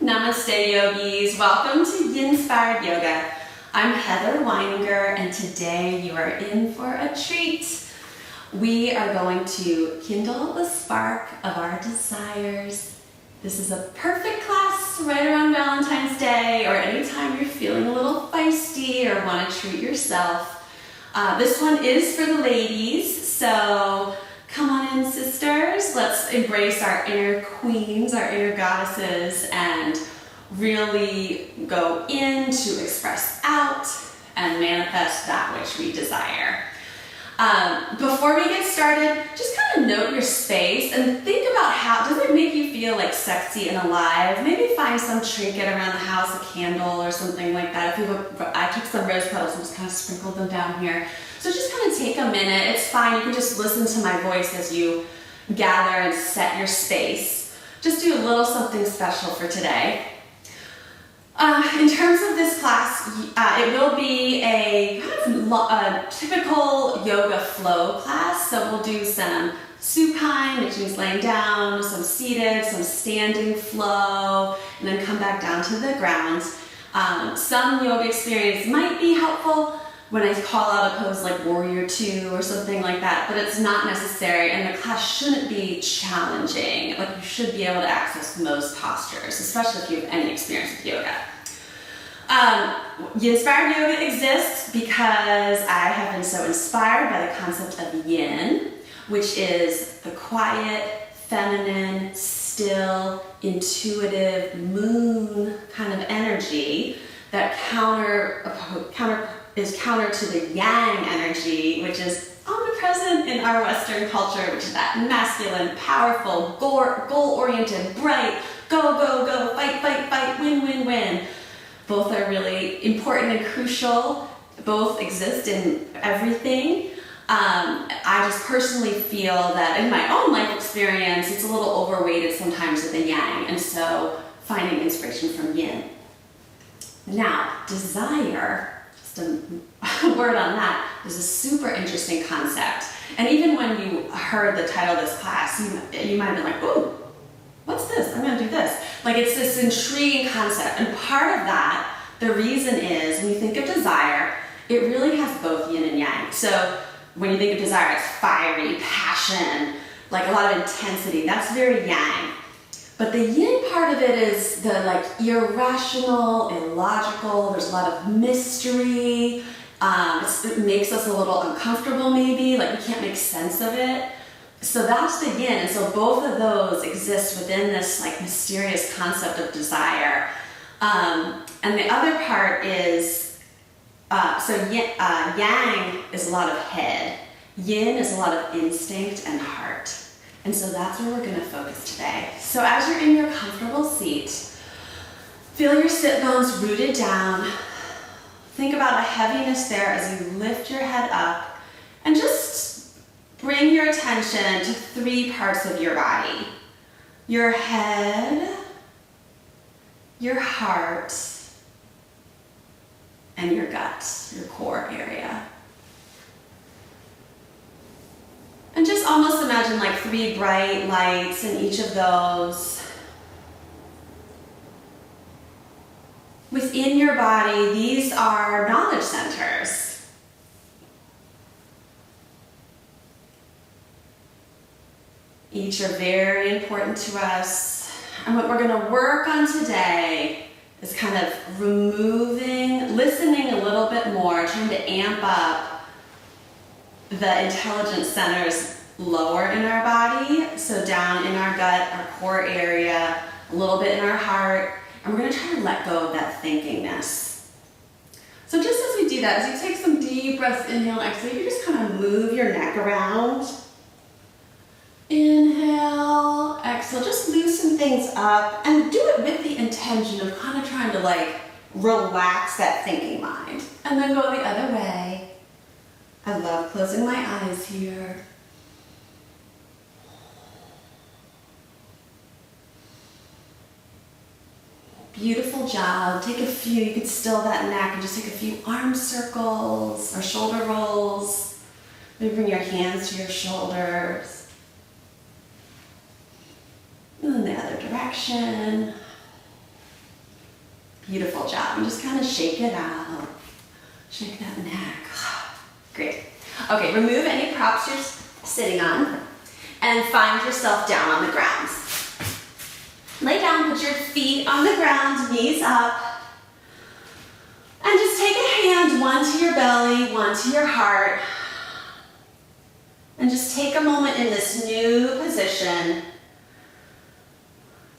Namaste yogis, welcome to Yinspired Yoga. I'm Heather Weininger and today you are in for a treat. We are going to kindle the spark of our desires. This is a perfect class right around Valentine's Day or anytime you're feeling a little feisty or want to treat yourself. This one is for the ladies, so come on in, sisters. Let's embrace our inner queens, our inner goddesses, and really go in to express out and manifest that which we desire. Before we get started, just kind of note your space and think about how, does it make you feel like sexy and alive? Maybe find some trinket around the house, a candle or something like that. I took some rose petals and just kind of sprinkled them down here. So just kind of take a minute. It's fine. You can just listen to my voice as you gather and set your space. Just do a little something special for today. In terms of this class, it will be a kind of typical yoga flow class. So we'll do some supine, which means laying down, some seated, some standing flow, and then come back down to the ground. Some yoga experience might be helpful when I call out a pose like Warrior 2 or something like that, but it's not necessary, and the class shouldn't be challenging. Like, you should be able to access most postures, especially if you have any experience with yoga. Yinspired Yoga exists because I have been so inspired by the concept of yin, which is the quiet, feminine, still, intuitive, moon kind of energy that is counter to the yang energy, which is omnipresent in our Western culture, which is that masculine, powerful, goal-oriented, bright, go, go, go, fight, fight, fight, win, win, win. Both are really important and crucial. Both exist in everything. I just personally feel that in my own life experience, it's a little overweighted sometimes with the yang, and so finding inspiration from yin. Now, desire, just a word on that, is a super interesting concept. And even when you heard the title of this class, you might have been like, ooh, what's this? I'm gonna do this. Like, it's this intriguing concept. And part of that, the reason is, when you think of desire, it really has both yin and yang. So when you think of desire, it's fiery, passion, like a lot of intensity. That's very yang. But the yin part of it is the irrational, illogical. There's a lot of mystery. It makes us a little uncomfortable maybe, like we can't make sense of it. So that's the yin, and so both of those exist within this mysterious concept of desire. And the other part is, yang is a lot of head. Yin is a lot of instinct and heart. And so that's where we're going to focus today. So as you're in your comfortable seat, feel your sit bones rooted down. Think about a heaviness there as you lift your head up, and just bring your attention to 3 parts of your body. Your head, your heart, and your gut, your core area. And just almost imagine 3 bright lights in each of those. Within your body, these are knowledge centers. Each are very important to us. And what we're going to work on today is kind of listening a little bit more, trying to amp up the intelligence centers lower in our body. So down in our gut, our core area, a little bit in our heart. And we're going to try to let go of that thinkingness. So just as we do that, as you take some deep breaths, inhale and exhale, you just kind of move your neck around. Inhale, exhale, just loosen things up and do it with the intention of kind of trying to relax that thinking mind. And then go the other way. I love closing my eyes here. Beautiful job. Take a few, you could still that neck and just take a few arm circles or shoulder rolls. Maybe bring your hands to your shoulders. And then the other direction. Beautiful job. And just kind of shake it out. Shake that neck. Great. Okay, remove any props you're sitting on and find yourself down on the ground. Lay down, put your feet on the ground, knees up. And just take a hand, one to your belly, one to your heart. And just take a moment in this new position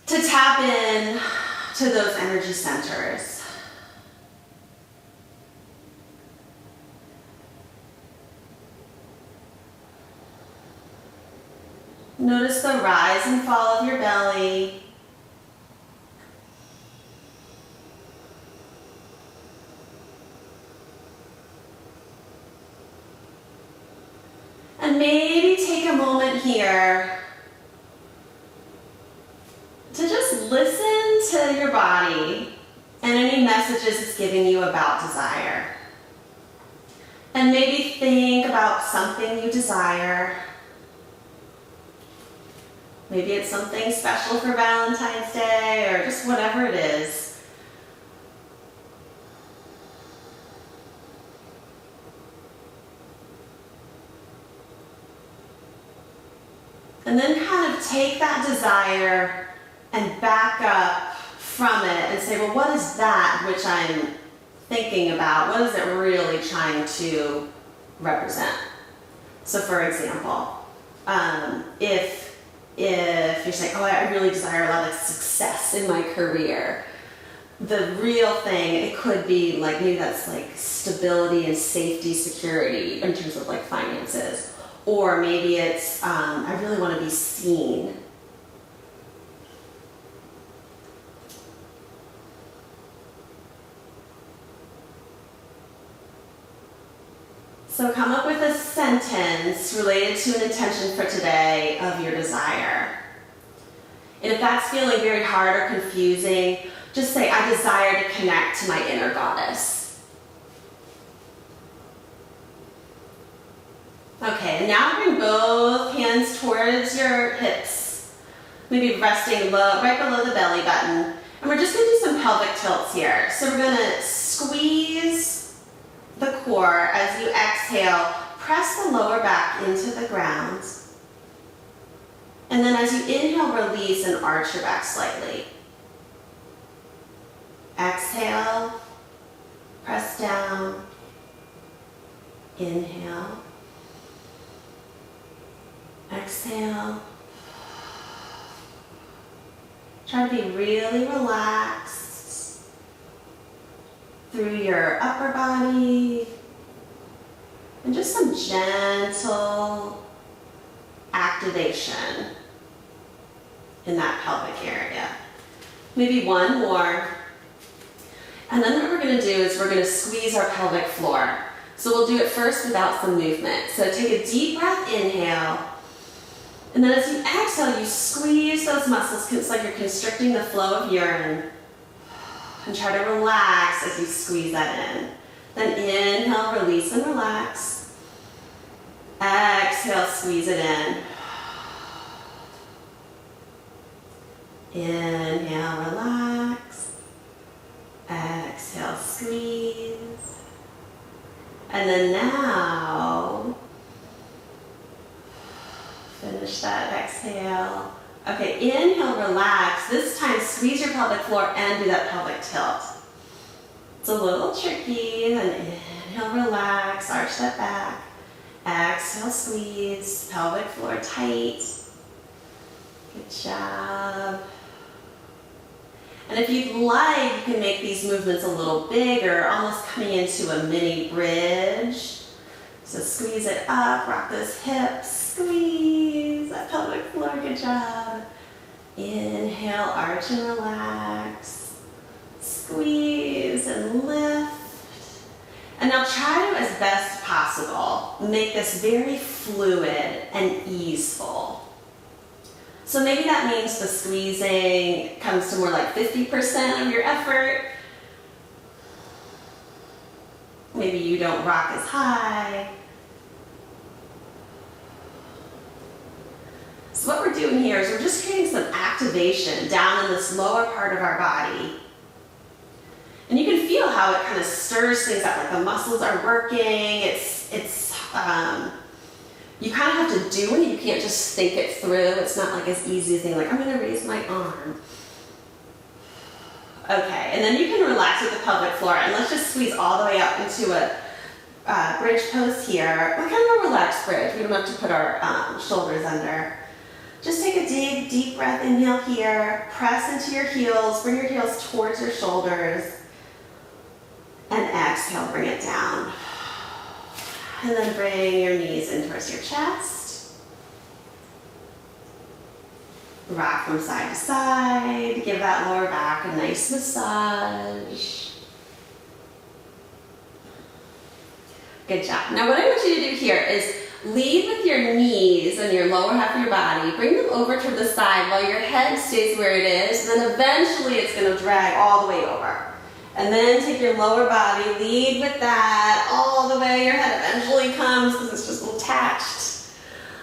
to tap in to those energy centers. Notice the rise and fall of your belly. And maybe take a moment here to just listen to your body and any messages it's giving you about desire. And maybe think about something you desire. Maybe it's something special for Valentine's Day or just whatever it is. And then kind of take that desire and back up from it and say, well, what is that which I'm thinking about? What is it really trying to represent? So for example, if you're saying, oh, I really desire a lot of success in my career, the real thing, it could be like, maybe that's like stability and safety, security in terms of like finances. Or maybe it's, I really want to be seen. So come up with a sentence related to an intention for today of your desire. And if that's feeling very hard or confusing, just say, I desire to connect to my inner goddess. Okay, and now bring both hands towards your hips, maybe resting right below the belly button. And we're just going to do some pelvic tilts here. So we're going to squeeze the core as you exhale, press the lower back into the ground. And then as you inhale, release and arch your back slightly. Exhale, press down, inhale. Exhale. Try to be really relaxed through your upper body and just some gentle activation in that pelvic area. Maybe one more. And then what we're going to do is we're going to squeeze our pelvic floor. So we'll do it first without some movement. So take a deep breath, inhale. And then as you exhale, you squeeze those muscles. It's like you're constricting the flow of urine. And try to relax as you squeeze that in. Then inhale, release and relax. Exhale, squeeze it in. Inhale, relax. Exhale, squeeze. And then now, finish that exhale. Okay, inhale, relax. This time, squeeze your pelvic floor and do that pelvic tilt. It's a little tricky. Then inhale, relax, arch that back. Exhale, squeeze, pelvic floor tight. Good job. And if you'd like, you can make these movements a little bigger, almost coming into a mini bridge. So squeeze it up, rock those hips, squeeze that pelvic floor, good job. Inhale, arch and relax. Squeeze and lift. And now try to, as best possible, make this very fluid and easeful. So maybe that means the squeezing comes to more like 50% of your effort. Maybe you don't rock as high. So what we're doing here is we're just creating some activation down in this lower part of our body. feel how it kind of stirs things up, like the muscles are working. You kind of have to do it. You can't just think it through. It's not like as easy as saying, like, I'm going to raise my arm. Okay, and then you can relax with the pelvic floor, and let's just squeeze all the way up into a bridge pose here. Like kind of a relaxed bridge. We don't have to put our shoulders under. Just take a deep breath. Inhale here. Press into your heels. Bring your heels towards your shoulders. And exhale, bring it down. And then bring your knees in towards your chest. Rock from side to side. Give that lower back a nice massage. Good job. Now what I want you to do here is lead with your knees and your lower half of your body. Bring them over to the side while your head stays where it is. And then eventually it's going to drag all the way over. And then take your lower body, lead with that all the way. Your head eventually comes because it's just attached.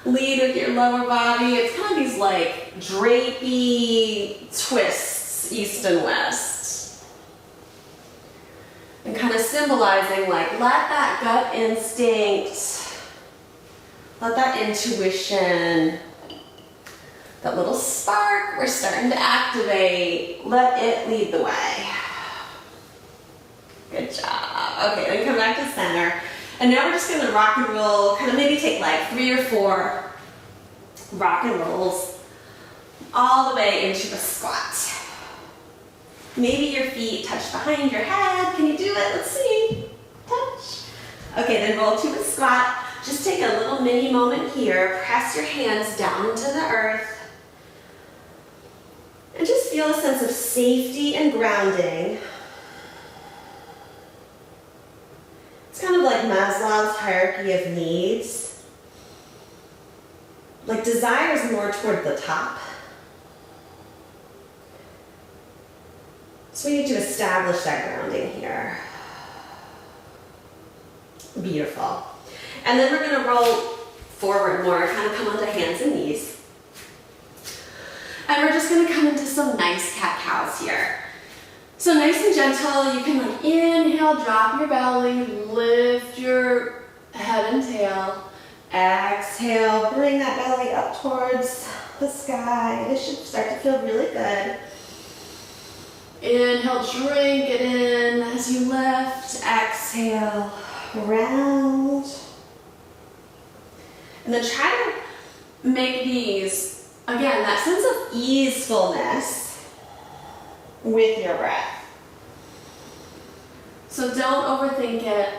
Lead with your lower body. It's kind of these like drapey twists, east and west. And kind of symbolizing like, let that gut instinct, let that intuition, that little spark we're starting to activate, let it lead the way. Good job. Okay, then come back to center. And now we're just going to rock and roll, kind of maybe take like 3 or 4 rock and rolls all the way into the squat. Maybe your feet touch behind your head. Can you do it? Let's see. Touch. Okay, then roll to a squat. Just take a little mini moment here. Press your hands down into the earth. And just feel a sense of safety and grounding. It's kind of like Maslow's hierarchy of needs. Like desire is more toward the top. So we need to establish that grounding here. Beautiful. And then we're going to roll forward more, kind of come onto hands and knees. And we're just going to come into some nice cat-cows here. So nice and gentle, you can like inhale, drop your belly, lift your head and tail. Exhale, bring that belly up towards the sky. This should start to feel really good. Inhale, drink it in as you lift. Exhale, round. And then try to make these, again, that sense of easefulness with your breath. So don't overthink it.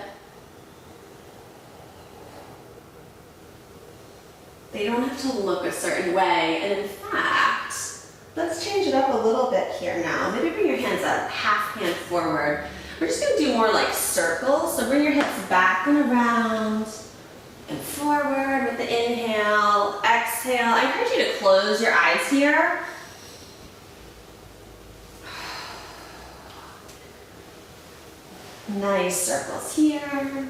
They don't have to look a certain way. And in fact, let's change it up a little bit here now. Maybe bring your hands up, half hand forward. We're just going to do more like circles. So bring your hips back and around and forward with the inhale. Exhale. I encourage you to close your eyes here. Nice circles here.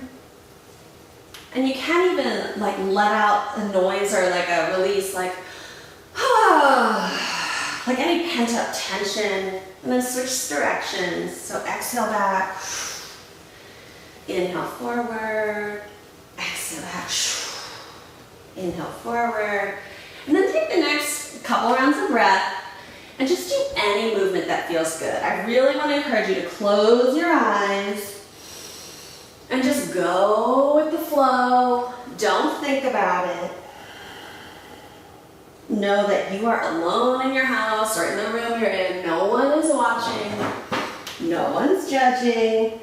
And you can even like let out a noise or like a release, like, like any pent up tension. And then switch directions. So exhale back. Inhale forward. Exhale back. Inhale forward. And then take the next couple rounds of breath and just do any movement that feels good. I really want to encourage you to close your eyes and just go with the flow. Don't think about it. Know that you are alone in your house or in the room you're in. No one is watching. No one's judging.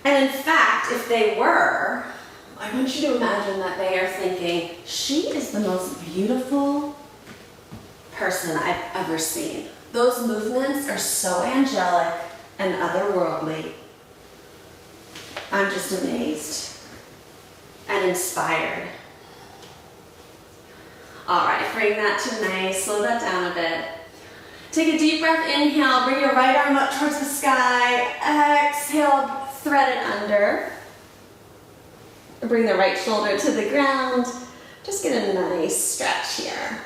And in fact, if they were, I want you to imagine that they are thinking, she is the most beautiful person I've ever seen. Those movements are so angelic and otherworldly. I'm just amazed and inspired. All right, bring that to nice, slow that down a bit. Take a deep breath, inhale, bring your right arm up towards the sky. Exhale, thread it under. Bring the right shoulder to the ground. Just get a nice stretch here.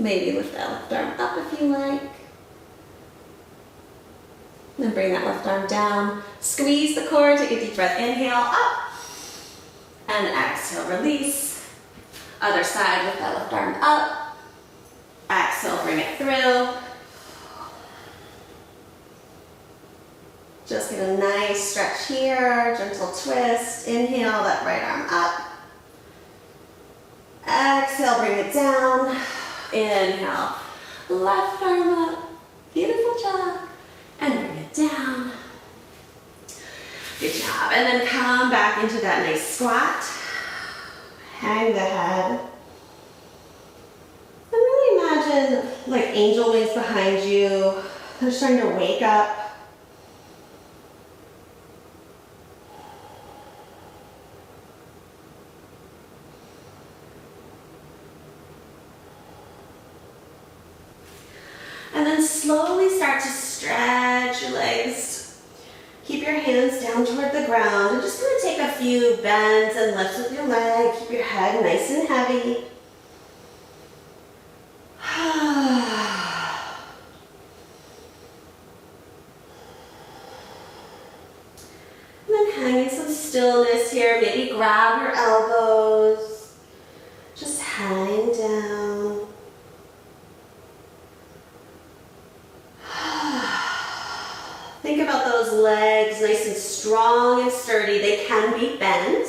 Maybe lift that left arm up if you like. Then bring that left arm down. Squeeze the core, take a deep breath, inhale, up. And exhale, release. Other side, lift that left arm up. Exhale, bring it through. Just get a nice stretch here, gentle twist. Inhale, that right arm up. Exhale, bring it down. Inhale, left arm up. Beautiful job. And bring it down. Good job. And then come back into that nice squat. Hang the head. And really imagine like angel wings behind you. They're starting to wake up. And then slowly start to stretch your legs. Keep your hands down toward the ground. And just going to take a few bends and lifts with your leg. Keep your head nice and heavy. And then hanging some stillness here. Maybe grab your elbows. Just hang down. Think about those legs, nice and strong and sturdy. They can be bent.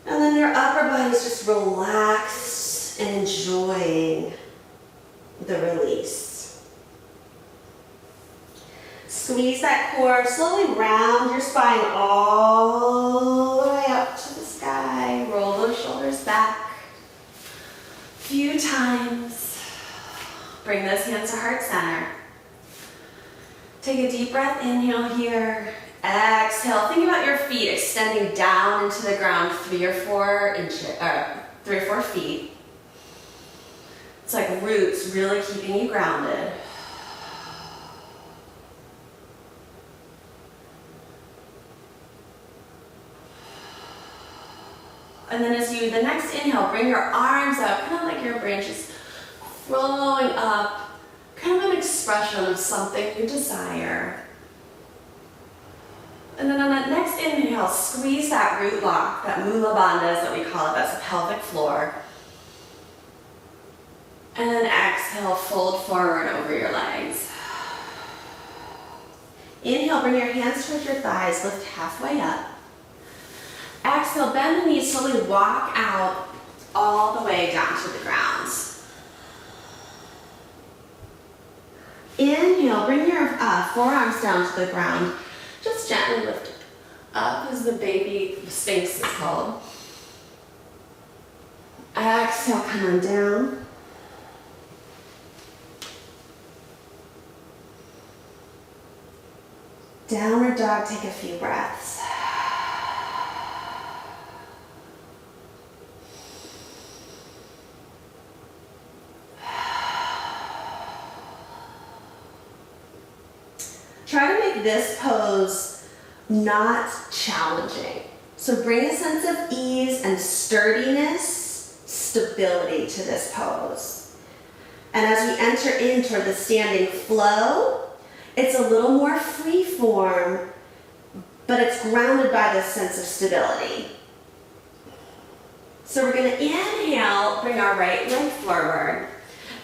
And then your upper body's just relaxed and enjoying the release. Squeeze that core, slowly round your spine all the way up to the sky. Roll those shoulders back. Few times. Bring those hands to heart center. Take a deep breath, inhale here. Exhale. Think about your feet extending down into the ground 3 or 4 feet. It's like roots really keeping you grounded. And then as you, the next inhale, bring your arms out, kind of like your branches flowing up. Kind of an expression of something you desire. And then on that next inhale, squeeze that root lock, that mula bandhas that we call it, that's the pelvic floor. And then exhale, fold forward over your legs. Inhale, bring your hands towards your thighs, lift halfway up. Exhale, bend the knees, slowly walk out all the way down to the ground. Inhale, bring your forearms down to the ground. Just gently lift up as the baby sphinx is called. Exhale, come on down. Downward dog, take a few breaths. Try to make this pose not challenging. So bring a sense of ease and sturdiness, stability to this pose. And as we enter in toward the standing flow, it's a little more free form, but it's grounded by this sense of stability. So we're going to inhale, bring our right leg forward.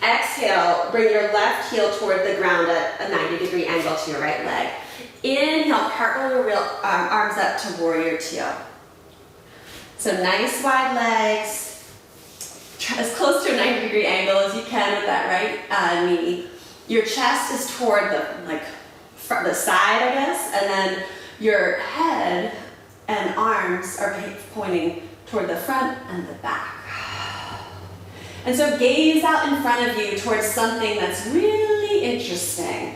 Exhale, bring your left heel toward the ground at a 90-degree angle to your right leg. Inhale, cartwheel your arms up to warrior two. So nice wide legs, as close to a 90-degree angle as you can with that right knee. Your chest is toward the side, I guess, and then your head and arms are pointing toward the front and the back. And so gaze out in front of you towards something that's really interesting.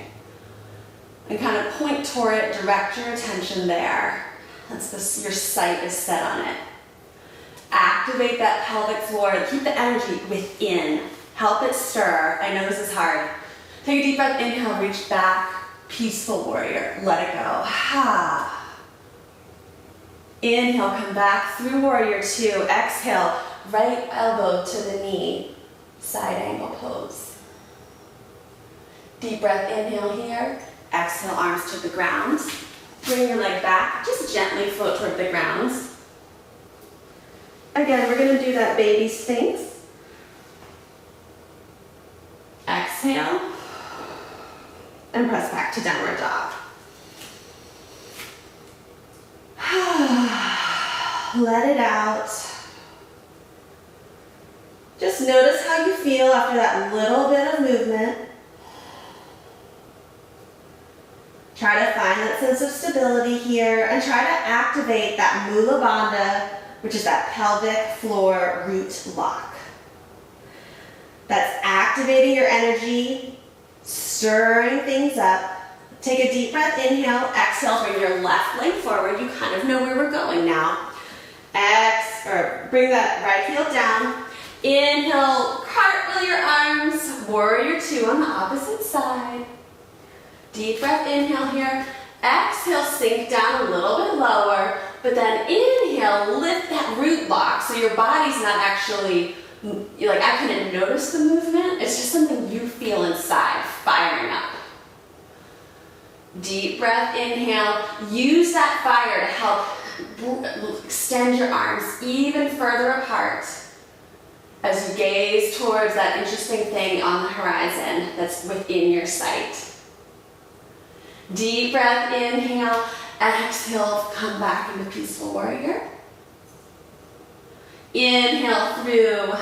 And kind of point toward it, direct your attention there. Your sight is set on it. Activate that pelvic floor, keep the energy within. Help it stir. I know this is hard. Take a deep breath, inhale, reach back, peaceful warrior. Let it go. Ha. Inhale, come back through warrior two. Exhale, right elbow to the knee. side angle pose. Deep breath, inhale here. Exhale, arms to the ground. Bring your leg back, just gently float toward the ground. Again, we're gonna do that baby sphinx. Exhale, and press back to downward dog. Let it out. Just notice how you feel after that little bit of movement. Try to find that sense of stability here and try to activate that Mula Bandha, which is that pelvic floor root lock. That's activating your energy, stirring things up. Take a deep breath, inhale, exhale, bring your left leg forward. You kind of know where we're going now. Bring that right heel down. Inhale, cartwheel your arms, warrior two on the opposite side. Deep breath, inhale here. Exhale, sink down a little bit lower, but then inhale, lift that root lock so your body's not actually, you're like, I couldn't notice the movement. It's just something you feel inside, firing up. Deep breath, inhale. Use that fire to help extend your arms even further apart as you gaze towards that interesting thing on the horizon that's within your sight. Deep breath, inhale. Exhale, come back into peaceful warrior. Inhale through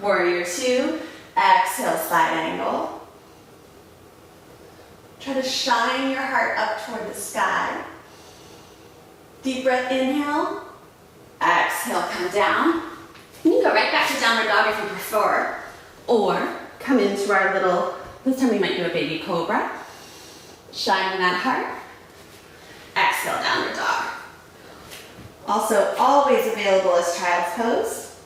warrior two. Exhale, side angle. Try to shine your heart up toward the sky. Deep breath, inhale. Exhale, come down. You can go right back to downward dog if you prefer. Or come into our little, this time we might do a baby cobra. Shine that heart. Exhale, downward dog. Also, always available as child's pose.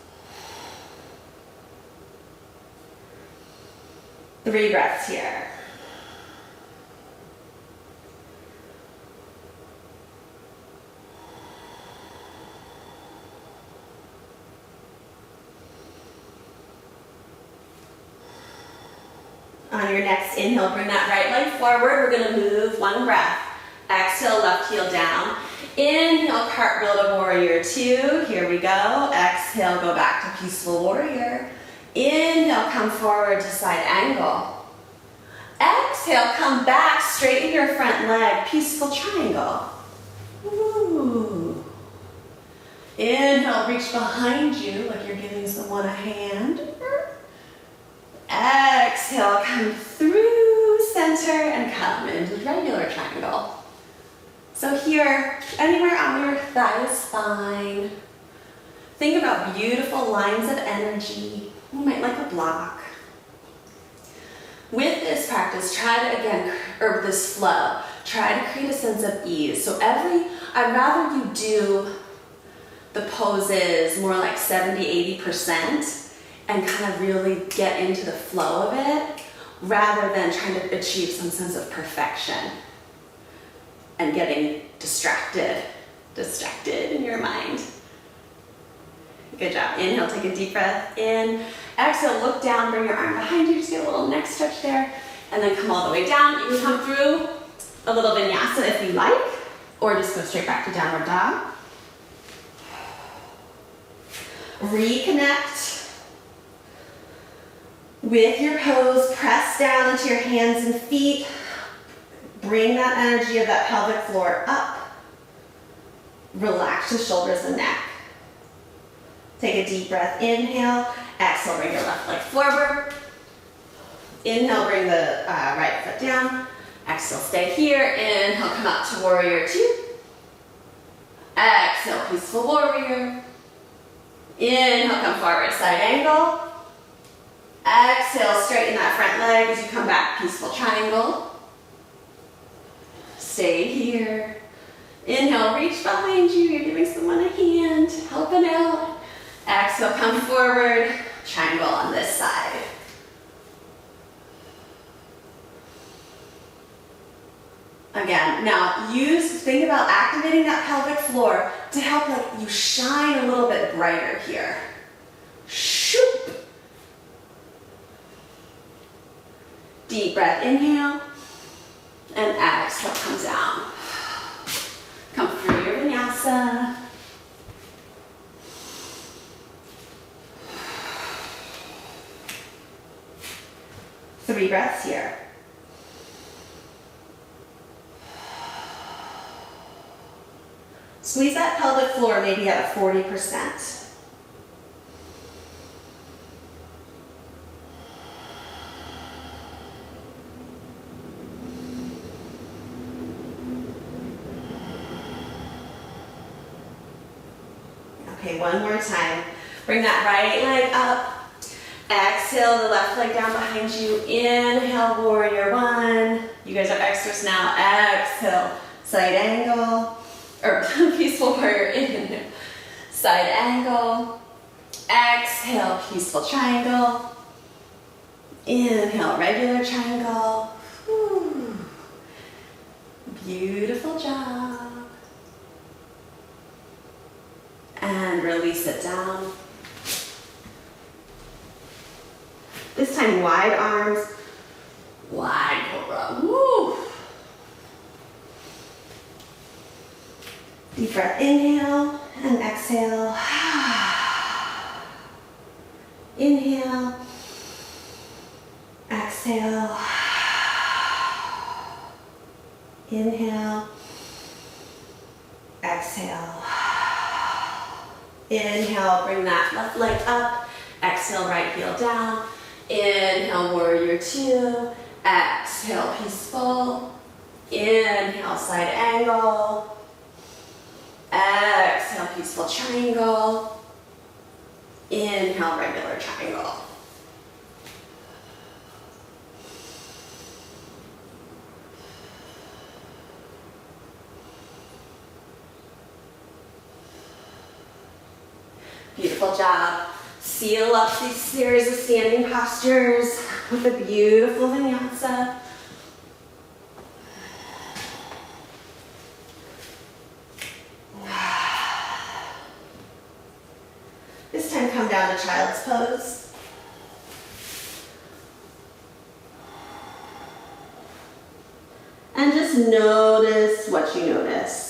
3 breaths here. On your next inhale, bring that right leg forward. We're going to move 1 breath. Exhale, left heel down. Inhale, cartwheel to warrior two. Here we go. Exhale, go back to peaceful warrior. Inhale, come forward to side angle. Exhale, come back, straighten your front leg, peaceful triangle. Ooh. Inhale, reach behind you like you're giving someone a hand. Exhale, come through center and come into regular triangle. So here, anywhere on your thigh is fine. Think about beautiful lines of energy. You might like a block. With this practice, try to, again, or this flow, try to create a sense of ease. So I'd rather you do the poses more like 70-80%. And kind of really get into the flow of it, rather than trying to achieve some sense of perfection and getting distracted in your mind. Good job. Inhale, take a deep breath in. Exhale, look down, bring your arm behind you, just get a little neck stretch there, and then come all the way down. You can come through a little vinyasa if you like, or just go straight back to downward dog. Reconnect with your pose, press down into your hands and feet. Bring that energy of that pelvic floor up. Relax the shoulders and neck. Take a deep breath, inhale. Exhale, bring your left leg forward. Inhale, bring the right foot down. Exhale, stay here. Inhale, come up to warrior two. Exhale, peaceful warrior. Inhale, come forward, side angle. Exhale, straighten that front leg as you come back, peaceful triangle. Stay here. Inhale, reach behind you. You're giving someone a hand, helping out. Exhale, come forward, triangle on this side. Again, now think about activating that pelvic floor to help you shine a little bit brighter here. Shoop. Deep breath, inhale, and exhale, come down. Come through your vinyasa. Three breaths here. Squeeze that pelvic floor maybe at a 40%. Okay, one more time. Bring that right leg up. Exhale the left leg down behind you. Inhale, warrior one. You guys are extras now. Exhale, side angle. Or peaceful warrior, inhale. Side angle. Exhale, peaceful triangle. Inhale, regular triangle. Whew. Beautiful job. And release it down. This time, wide arms, wide cobra. Woo! Deep breath, inhale and exhale. Inhale, exhale. Inhale, exhale. Inhale, bring that left leg up. Exhale, right heel down. Inhale, warrior two. Exhale, peaceful. Inhale, side angle. Exhale, peaceful triangle. Inhale, regular triangle. Beautiful job. Seal up these series of standing postures with a beautiful vinyasa. This time come down to child's pose. And just notice what you notice.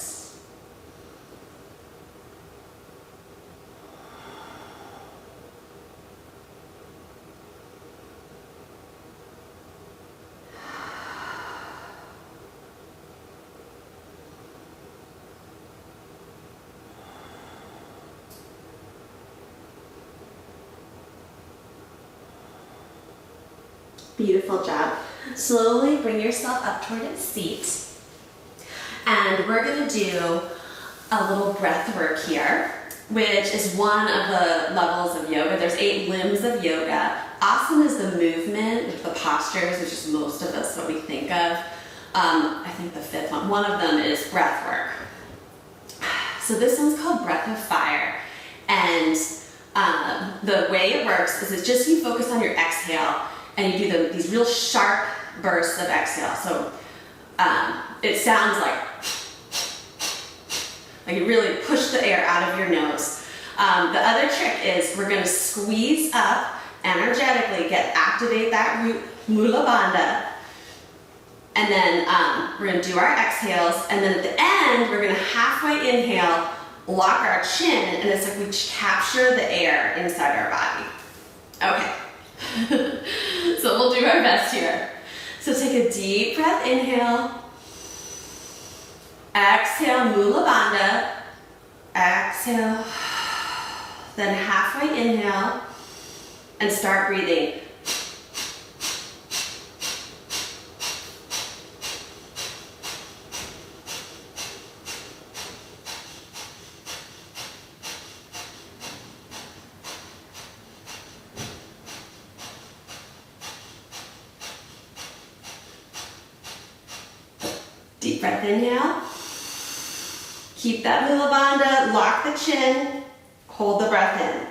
Beautiful job. Slowly bring yourself up toward a seat. And we're going to do a little breath work here, which is one of the levels of yoga. There's 8 limbs of yoga. Asana is the movement, the postures, which is most of us what we think of. I think the 5th one. One of them is breath work. So this one's called Breath of Fire. And the way it works is it's just you focus on your exhale and you do these real sharp bursts of exhale. So it sounds like you really push the air out of your nose. The other trick is we're going to squeeze up energetically, activate that root Mula Bandha. And then we're going to do our exhales. And then at the end, we're going to halfway inhale, lock our chin, and it's like we capture the air inside our body. Okay. So we'll do our best here. So take a deep breath, inhale. Exhale, Mula Bandha. Exhale. Then halfway inhale and start breathing. Deep breath, inhale. Keep that Mula Bandha, lock the chin, hold the breath in.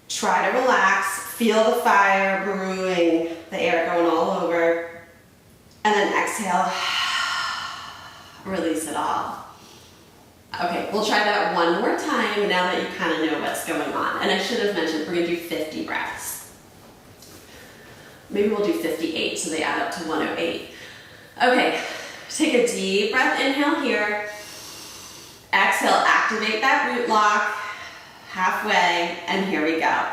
Try to relax, feel the fire brewing, the air going all over. And then exhale, release it all. Okay, we'll try that one more time now that you kind of know what's going on. And I should have mentioned, we're gonna do 50 breaths. Maybe we'll do 58 so they add up to 108. Okay, take a deep breath, inhale here. Exhale, activate that root lock, halfway, and here we go.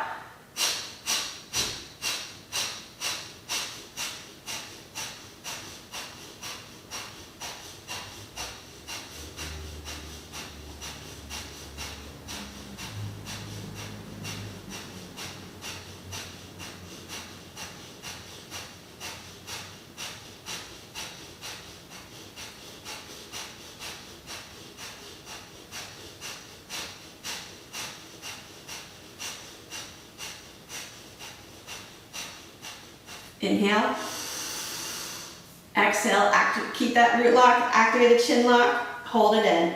Inhale. Exhale, keep that root lock, activate the chin lock, hold it in.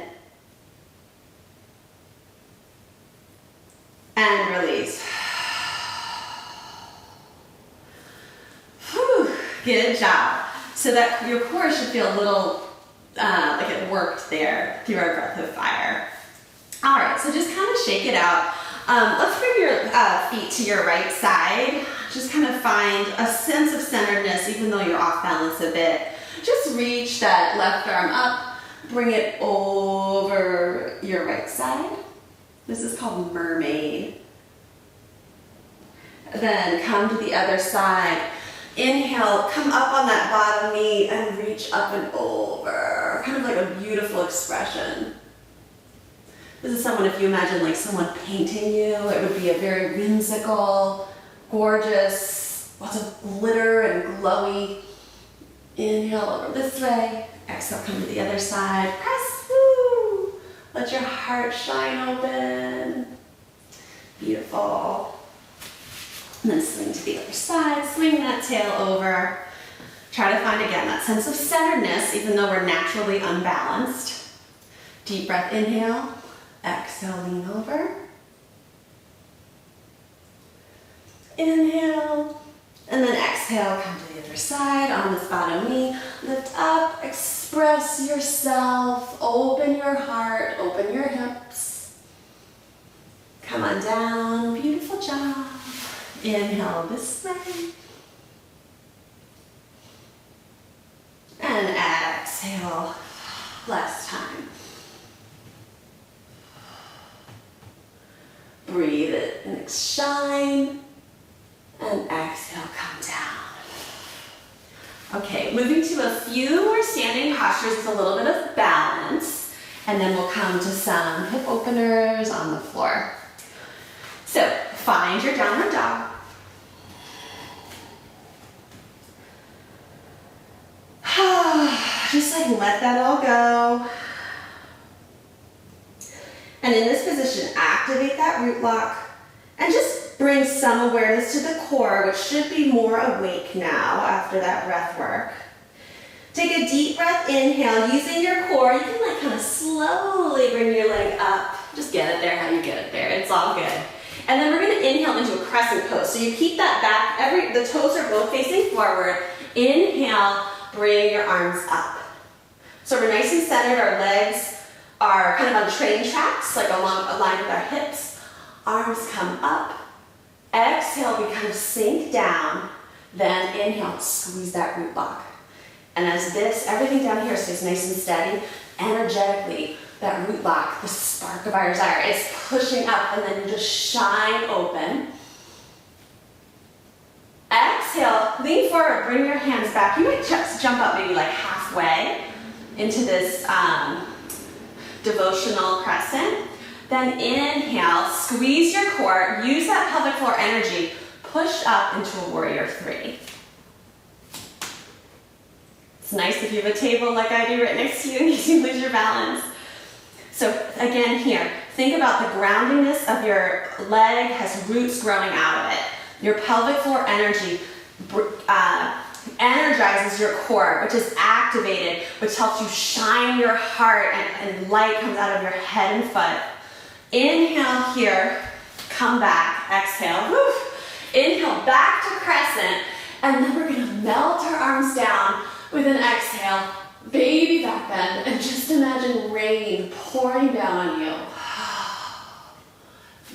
And release. Whew, good job. So that your core should feel a little like it worked there through our breath of fire. All right, so just kind of shake it out. Let's bring your feet to your right side. Just kind of find a sense of centeredness even though you're off balance a bit. Just reach that left arm up, bring it over your right side. This is called mermaid. Then come to the other side. Inhale, come up on that bottom knee and reach up and over. Kind of like a beautiful expression. This is someone, if you imagine like someone painting you, it would be a very whimsical, gorgeous, lots of glitter and glowy. Inhale over this way. Exhale, come to the other side. Press, woo! Let your heart shine open. Beautiful. And then swing to the other side. Swing that tail over. Try to find again that sense of centeredness, even though we're naturally unbalanced. Deep breath, inhale. Exhale, lean over. Inhale. And then exhale, come to the other side on this bottom knee. Lift up, express yourself. Open your heart, open your hips. Come on down, beautiful job. Inhale this way. And exhale, last time. Breathe it and shine. And exhale, come down. Okay, moving to a few more standing postures with a little bit of balance. And then we'll come to some hip openers on the floor. So, find your downward dog. Just like let that all go. And in this position, activate that root lock and just bring some awareness to the core, which should be more awake now after that breath work. Take a deep breath, inhale, using your core. You can like kind of slowly bring your leg up. Just get it there how you get it there. It's all good. And then we're going to inhale into a crescent pose. So you keep that back, the toes are both facing forward. Inhale, bring your arms up. So we're nice and centered, our legs are kind of on train tracks, like aligned with our hips. Arms come up. Exhale, we kind of sink down. Then inhale, squeeze that root lock. And as everything down here stays nice and steady, energetically, that root lock, the spark of our desire, is pushing up, and then you just shine open. Exhale, lean forward, bring your hands back. You might just jump up maybe like halfway into this devotional crescent. Then inhale, squeeze your core, use that pelvic floor energy, push up into a warrior three. It's nice if you have a table like I do right next to you in case you lose your balance. So again here, think about the groundingness of your leg has roots growing out of it. Your pelvic floor energy energizes your core, which is activated, which helps you shine your heart, and light comes out of your head and foot. Inhale here, come back, exhale, woo. Inhale back to crescent, and then we're gonna melt our arms down with an exhale, baby back bend, and just imagine rain pouring down on you.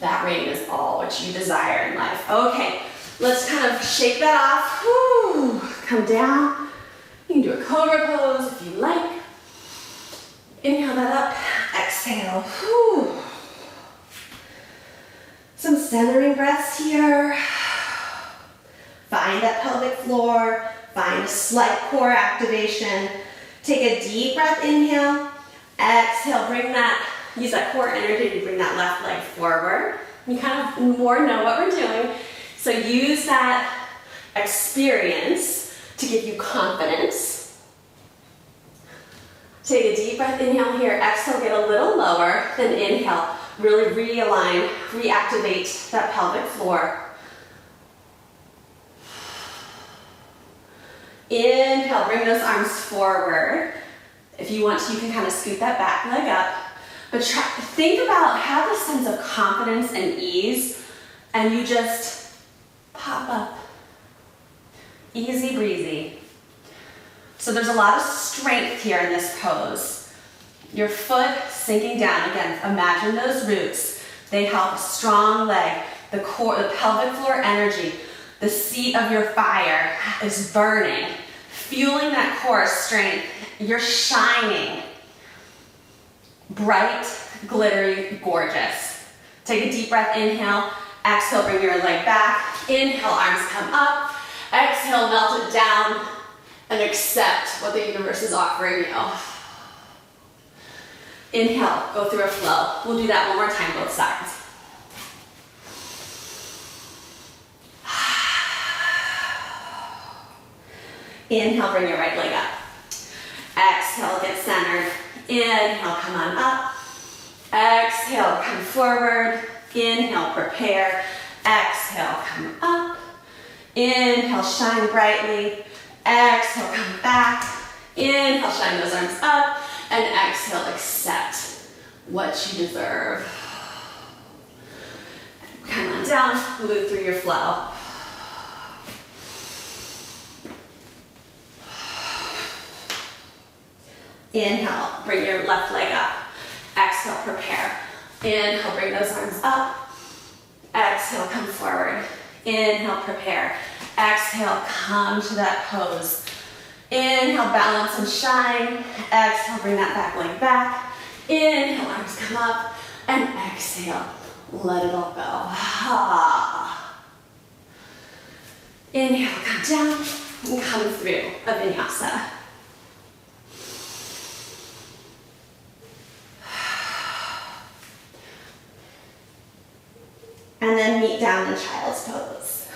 That rain is all what you desire in life. Okay, Let's kind of shake that off. Whew. Come down. You can do a cobra pose if you like. Inhale that up. Exhale. Whew. Some centering breaths here. Find that pelvic floor. Find a slight core activation. Take a deep breath, inhale. Exhale, use that core energy to bring that left leg forward. You kind of more know what we're doing. So use that experience to give you confidence. Take a deep breath, inhale here. Exhale, get a little lower. Then inhale, really realign, reactivate that pelvic floor. Inhale, bring those arms forward. If you want to, you can kind of scoot that back leg up. But think about, have a sense of confidence and ease, and you just pop up. Easy breezy. So there's a lot of strength here in this pose. Your foot sinking down. Again, imagine those roots. They help a strong leg, the core, the pelvic floor energy. The seat of your fire is burning, fueling that core strength. You're shining. Bright, glittery, gorgeous. Take a deep breath, inhale. Exhale, bring your leg back. Inhale, arms come up. Exhale, melt it down and accept what the universe is offering you. Inhale, go through a flow. We'll do that one more time, both sides. Inhale, bring your right leg up. Exhale, get centered. Inhale, come on up. Exhale, come forward. Inhale, prepare. Exhale, come up. Inhale, shine brightly. Exhale, come back. Inhale, shine those arms up. And exhale, accept what you deserve. Come on down, move through your flow. Inhale, bring your left leg up. Exhale, prepare. Inhale, bring those arms up. Exhale, come forward. Inhale, prepare. Exhale, come to that pose. Inhale, balance and shine. Exhale, bring that back leg back. Inhale, arms come up. And exhale, let it all go. Inhale, come down and come through a vinyasa. And then meet down in child's pose.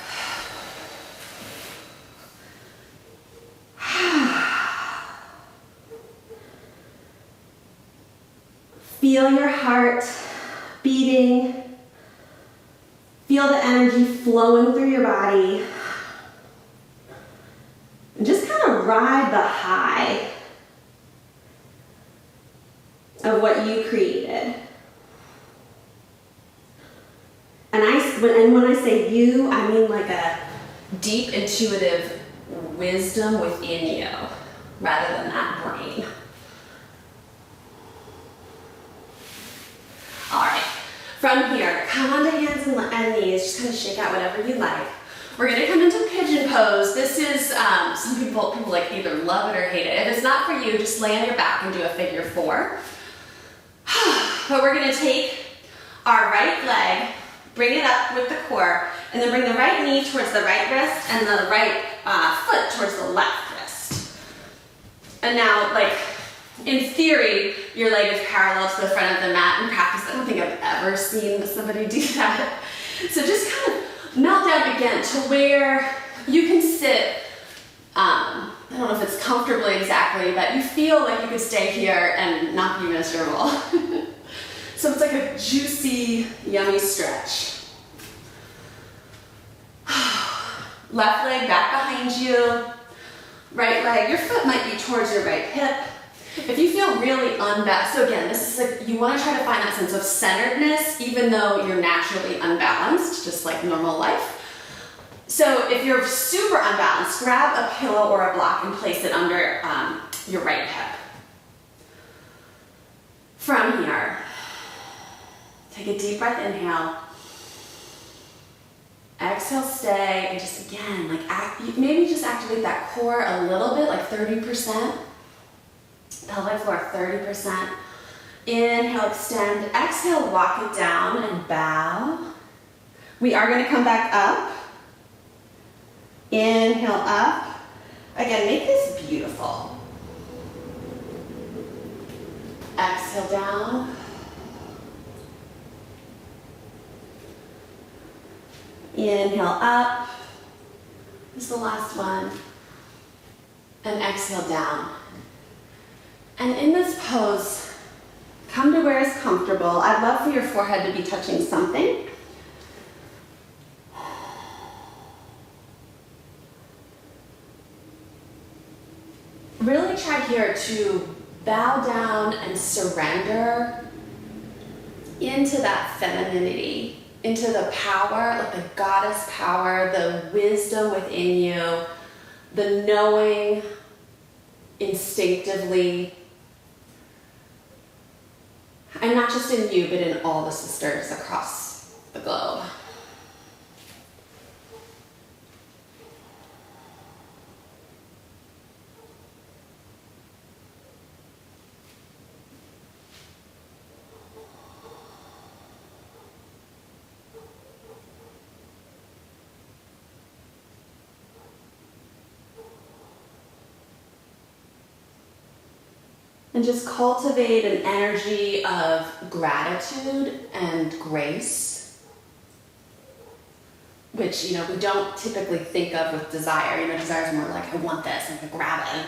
Feel your heart beating. Feel the energy flowing through your body. And just kind of ride the high of what you created. And when I say you, I mean like a deep intuitive wisdom within you, rather than that brain. All right, from here, come onto hands and knees, just kind of shake out whatever you like. We're gonna come into pigeon pose. This is, some people like either love it or hate it. If it's not for you, just lay on your back and do a figure 4. But we're gonna take our right leg, bring it up with the core, and then bring the right knee towards the right wrist and the right foot towards the left wrist. And now, like, in theory, your leg is parallel to the front of the mat. In practice, I don't think I've ever seen somebody do that. So just kind of melt down again to where you can sit, I don't know if it's comfortably exactly, but you feel like you could stay here and not be miserable. So it's like a juicy, yummy stretch. Left leg back behind you. Right leg, your foot might be towards your right hip. If you feel really unbalanced, so again, this is like, you want to try to find that sense of centeredness, even though you're naturally unbalanced, just like normal life. So if you're super unbalanced, grab a pillow or a block and place it under your right hip. From here, take a deep breath, inhale. exhale, stay, and just again, like maybe just activate that core a little bit, like 30%. Pelvic floor, 30%. Inhale, extend. Exhale, walk it down and bow. We are going to come back up. Inhale, up. Again, make this beautiful. Exhale, down. Inhale, up. This is the last one. And exhale, down. And in this pose, come to where it's comfortable. I'd love for your forehead to be touching something. Really try here to bow down and surrender into that femininity, into the power, like the goddess power, the wisdom within you, the knowing instinctively, and not just in you, but in all the sisters across the globe. And just cultivate an energy of gratitude and grace, which, you know, we don't typically think of with desire. You know, desire is more like, I want this, I'm gonna grab it.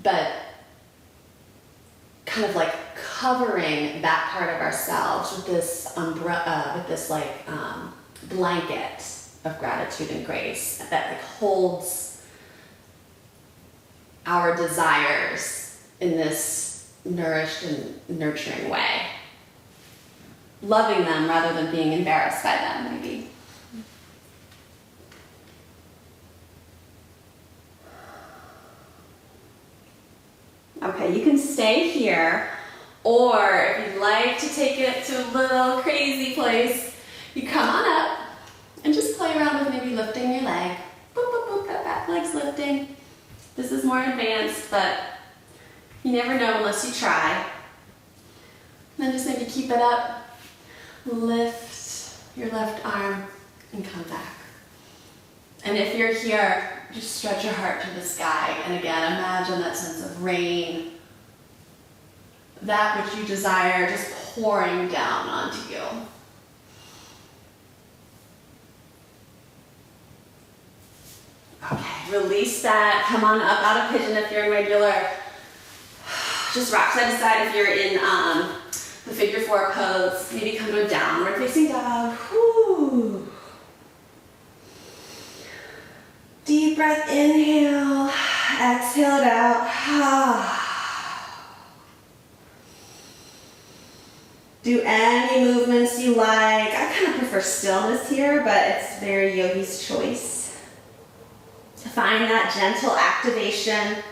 But kind of like covering that part of ourselves with this blanket of gratitude and grace that like holds our desires in this nourished and nurturing way. Loving them rather than being embarrassed by them, maybe. Okay, you can stay here, or if you'd like to take it to a little crazy place, you come on up and just play around with maybe lifting your leg. Boop, boop, boop, that back leg's lifting. This is more advanced, but you never know unless you try. Then just maybe keep it up. Lift your left arm and come back. And if you're here, just stretch your heart to the sky. And again, imagine that sense of rain, that which you desire, just pouring down onto you. Okay, release that. Come on up out of pigeon if you're in regular. Just rock side to side if you're in the figure four pose. Maybe come to a downward facing dog. Whew. Deep breath, inhale. Exhale it out. Do any movements you like. I kind of prefer stillness here, but it's very yogi's choice. Find that gentle activation.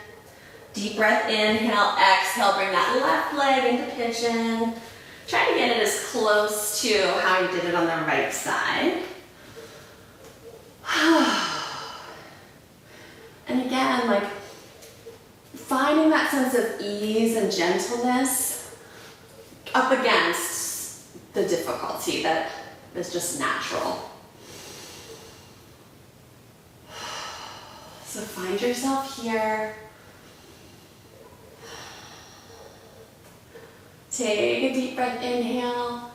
Deep breath, inhale, exhale, bring that left leg into pigeon. Try to get it as close to how you did it on the right side. And again, like finding that sense of ease and gentleness up against the difficulty that is just natural. So find yourself here. Take a deep breath, inhale,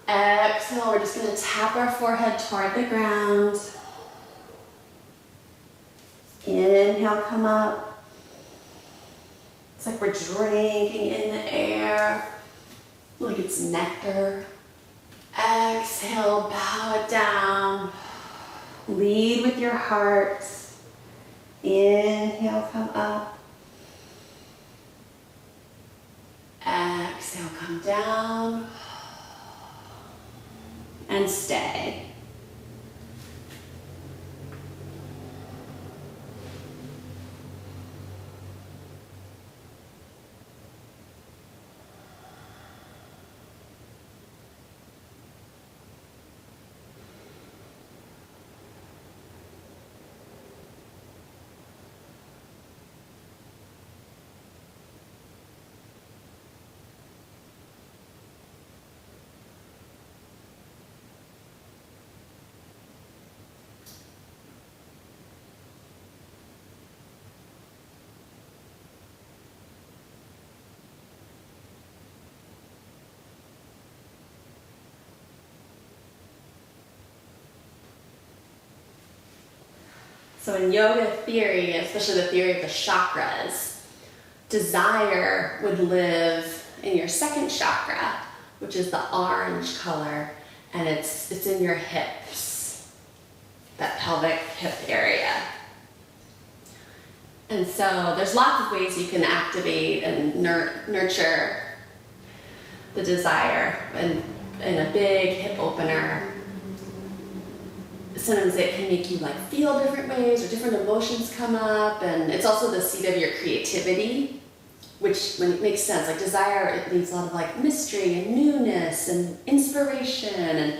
exhale. We're just going to tap our forehead toward the ground. Inhale, come up. It's like we're drinking in the air, like it's nectar. Exhale, bow it down. Lead with your heart. Inhale, come up. Exhale, come down. And stay. So in yoga theory, especially the theory of the chakras, desire would live in your second chakra, which is the orange color, and it's in your hips, that pelvic hip area. And so there's lots of ways you can activate and nurture the desire in a big hip opener. Sometimes it can make you like feel different ways or different emotions come up, and it's also the seat of your creativity, which when it makes sense, like desire, it needs a lot of like mystery and newness and inspiration, and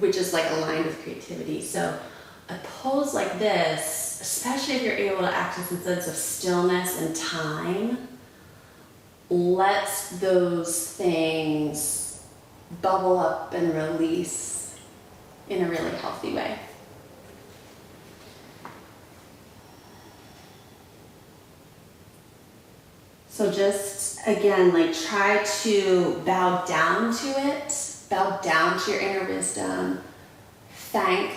which is like aligned with creativity. So a pose like this, especially if you're able to access a sense of stillness and time, lets those things bubble up and release in a really healthy way. So just, again, like try to bow down to it, bow down to your inner wisdom, thank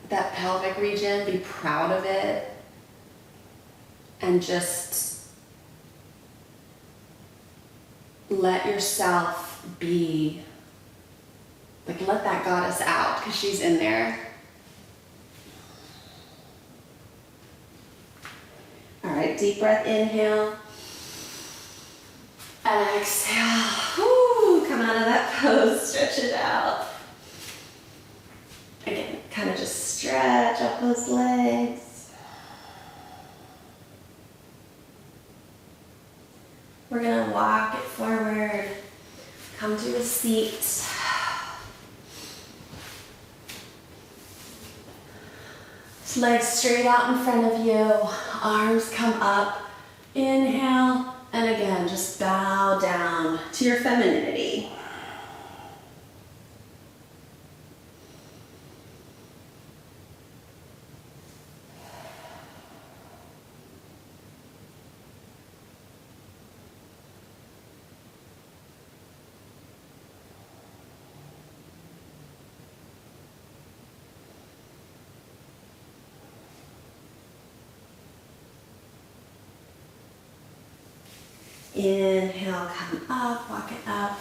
that pelvic region, be proud of it, and just let yourself be, like let that goddess out, because she's in there. All right, deep breath, inhale. And exhale. Woo, come out of that pose, stretch it out. Again, kind of just stretch up those legs. We're gonna walk it forward. Come to a seat. Legs straight out in front of you, arms come up, inhale, and again, just bow down to your femininity. Inhale, come up, walk it up.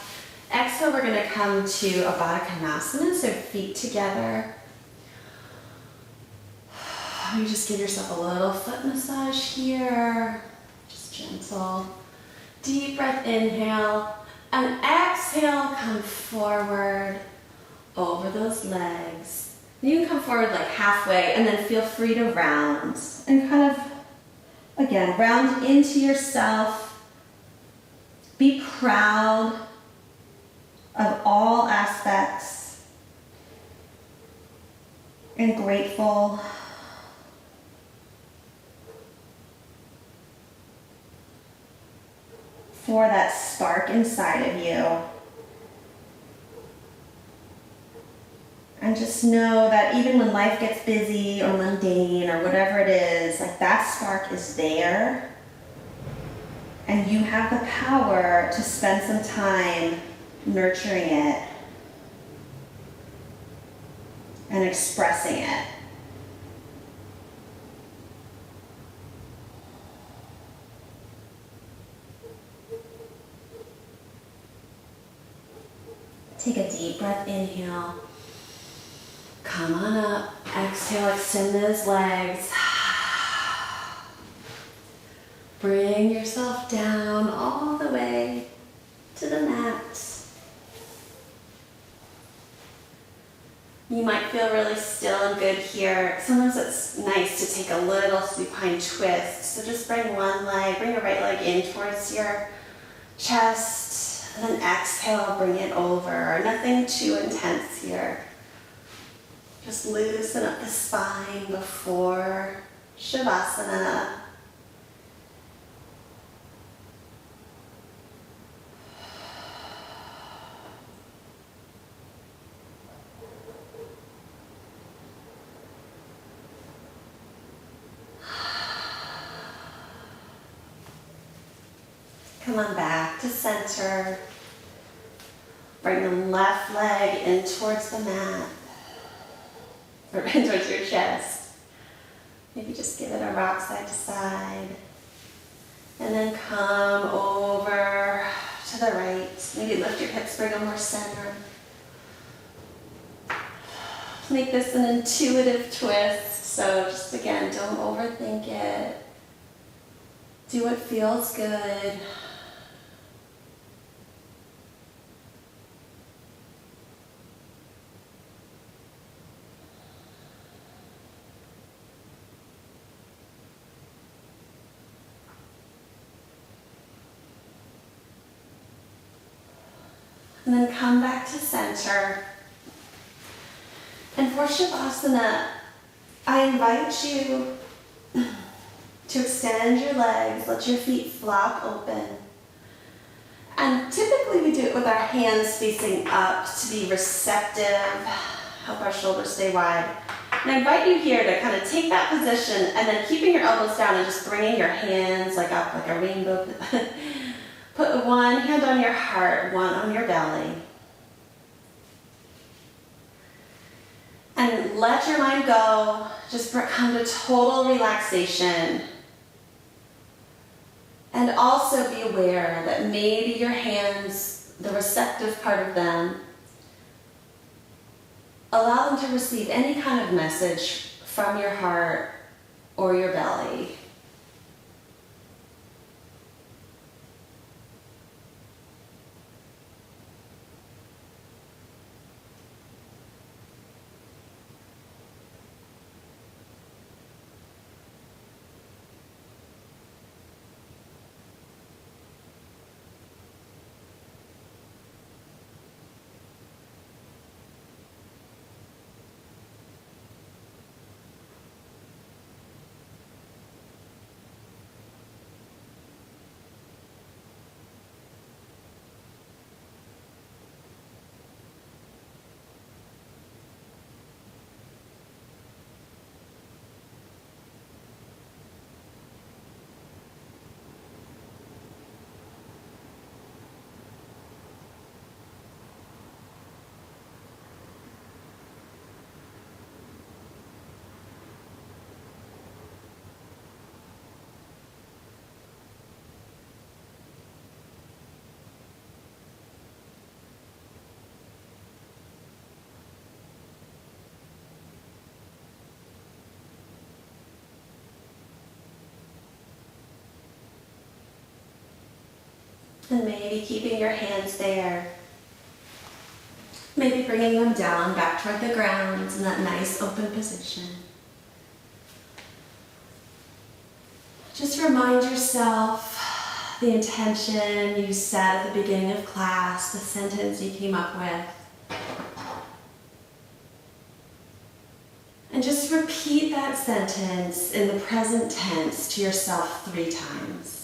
Exhale, we're going to come to a Baddha Konasana, so feet together. You just give yourself a little foot massage here, just gentle. Deep breath, inhale, and exhale, come forward over those legs. You can come forward like halfway and then feel free to round and kind of, again, round into yourself. Be proud of all aspects and grateful for that spark inside of you. And just know that even when life gets busy or mundane or whatever it is, like that spark is there. And you have the power to spend some time nurturing it and expressing it. Take a deep breath, inhale. Come on up. Exhale, extend those legs. Bring yourself down all the way to the mat. You might feel really still and good here. Sometimes it's nice to take a little supine twist. So just bring one leg, bring your right leg in towards your chest, and then exhale, bring it over. Nothing too intense here. Just loosen up the spine before Shavasana. Come on back to center. Bring the left leg in towards the mat, or in towards your chest. Maybe just give it a rock side to side. And then come over to the right. Maybe lift your hips, bring them more center. Make this an intuitive twist. So just again, don't overthink it. Do what feels good. And then come back to center. And for Shavasana, I invite you to extend your legs, let your feet flop open. And typically we do it with our hands facing up to be receptive, help our shoulders stay wide. And I invite you here to kind of take that position and then keeping your elbows down and just bringing your hands like up like a rainbow. Put one hand on your heart, one on your belly. And let your mind go. Just come to total relaxation. And also be aware that maybe your hands, the receptive part of them, allow them to receive any kind of message from your heart or your belly. And maybe keeping your hands there. Maybe bringing them down back toward the ground in that nice open position. Just remind yourself the intention you set at the beginning of class, the sentence you came up with. And just repeat that sentence in the present tense to yourself 3 times.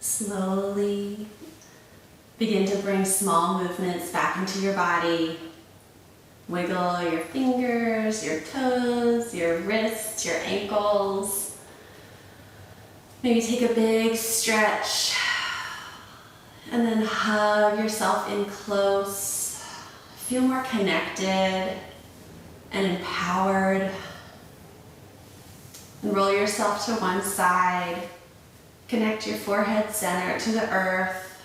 Slowly begin to bring small movements back into your body. Wiggle your fingers, your toes, your wrists, your ankles. Maybe take a big stretch and then hug yourself in close. feel more connected and empowered. And roll yourself to one side. Connect your forehead center to the earth.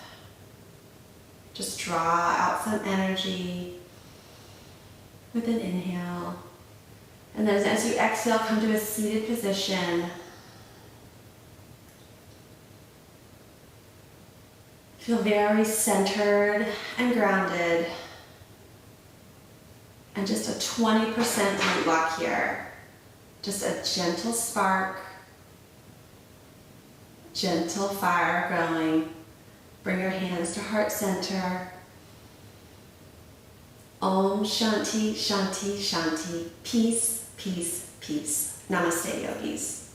Just draw out some energy with an inhale. And then as you exhale, come to a seated position. Feel very centered and grounded. And just a 20% root lock here. Just a gentle spark, gentle fire going. Bring your hands to heart center. Om Shanti, Shanti, Shanti. Peace, peace, peace. Namaste, yogis.